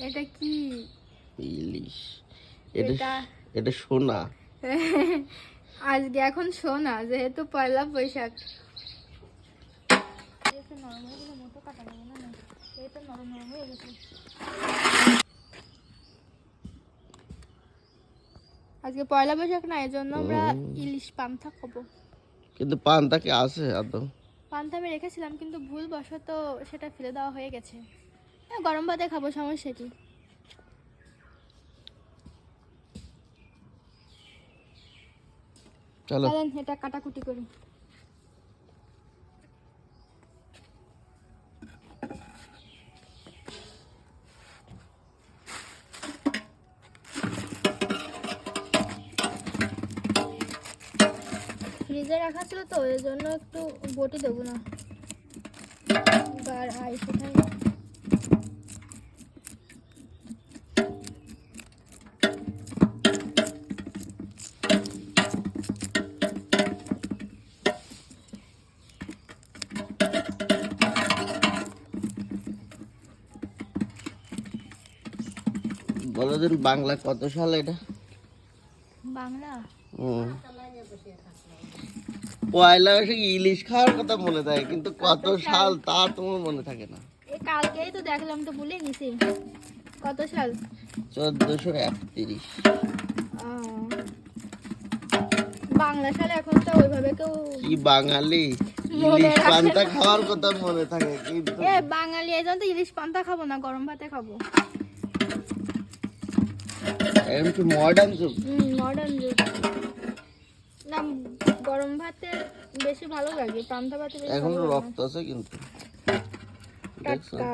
এটা কি? ইলিশ। এটা এটা সোনা। আজকে এখন শোনা, যেহেতু পয়লা বৈশাখ। আজকে পয়লা বৈশাখ না, এজন্য আমরা ইলিশ পান্তা খাবো। কিন্তু পান্তা কি আছে আদৌ? পান্তা আমি রেখেছিলাম, কিন্তু ভুলবশত সেটা ফেলে দেওয়া হয়ে গেছে। গরম ভাতে খাবো, সমস্যা কি? চলেন এটা কাটাকুটি করি। ফ্রিজে রাখা ছিল তো, এর জন্য একটু বটি দেবো না। বলো দিন, বাংলা কত সাল এটা? বাংলা পয়লা বৈশাখে ইলিশ খাওয়ার কথা মনে থাকে, কিন্তু কত সাল তা তোমার মনে থাকে না। কালকেই তো দেখলাম, তো ভুলে গেছি। কত সাল? 1431। বাংলা সাল এখন তো ওইভাবে কেউ কি বাঙালি, ইলিশ পান্তা খাওয়ার কথা মনে থাকে, কিন্তু বাঙালি এই জন্য তো ইলিশ পান্তা খাবো না, গরম ভাতে খাবো। এখন কি মডার্ন যুগ? মডার্ন যুগ না, গরম ভাতে বেশি ভালো লাগে, পান্তা ভাতে বেশি এখন ভালো লাগে। রক্ত আছে কিন্তু দেখছো? টাটকা।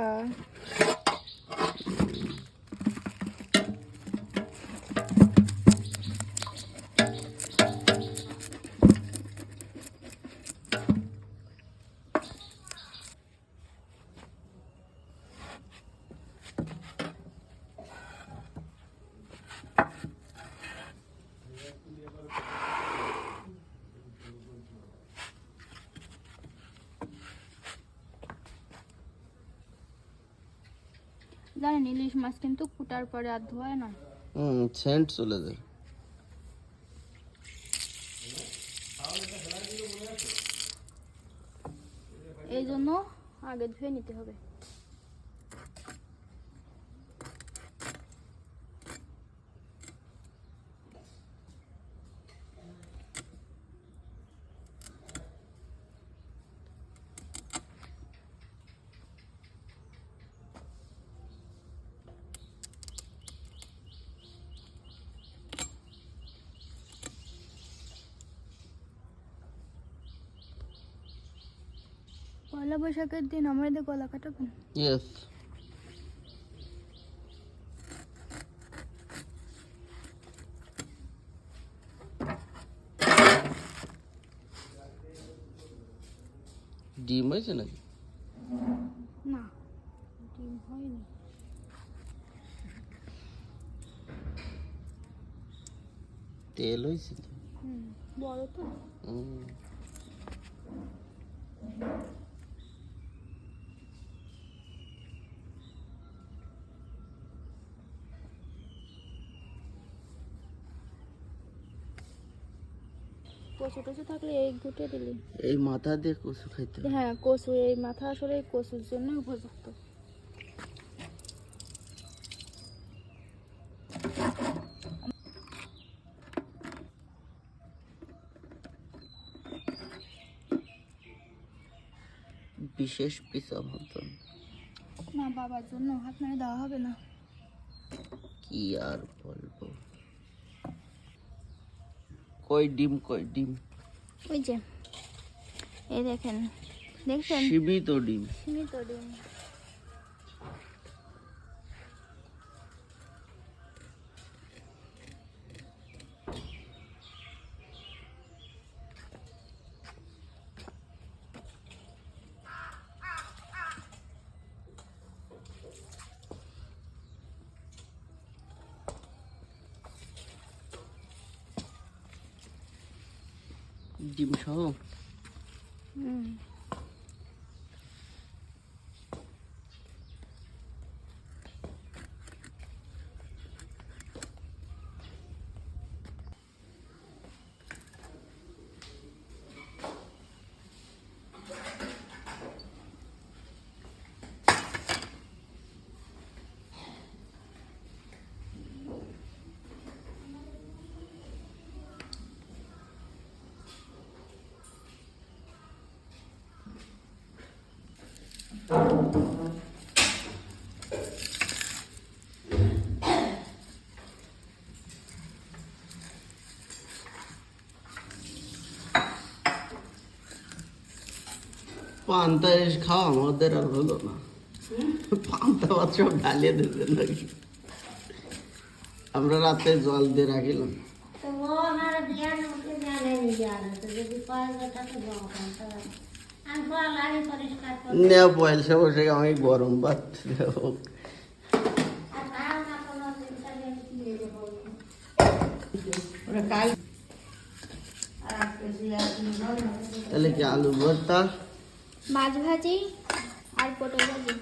জানেন, ইলিশ মাছ কিন্তু কুটার পরে আর ধোয় না। সেন্ট চলে যায়। এই জন্য আগে ধুয়ে নিতে হবে। পয়লা বৈশাখের দিন আমাদের গলা কাটাবেন? ইয়েস। ডিম হয়েছে নাকি? না, ডিম হয়নি। তেল হয়েছে তো। বড় তো। কচু টচু থাকলে এই গুটে দিলি। এই মাথা দিয়ে কচু খাইতে হয়। হ্যাঁ, কচু, এই মাথা আসলে কচুর জন্য উপযুক্ত। বিশেষ পিসা মতন। না, বাবার জন্য হাত নাড়ে দেওয়া হবে না। কি আর বলবো। কই ডিম, কই ডিম? ওই যে, এই দেখেন, দেখছেন? সীমিত ডিম। সীমিত ডিম। ডিম সহ। পান্তা ইলিশ খাওয়া আমাদের আর হলো না। পান্তা ভাত সব ঢালিয়ে দিতেন নাকি? আমরা রাতে জল দিয়ে রাখিলাম। নেওয়া পয়সা বসে আমাকে গরম ভাত দেবো। তাহলে কি আলু ভর্তা, মাছ ভাজি আর পটল ভাজি।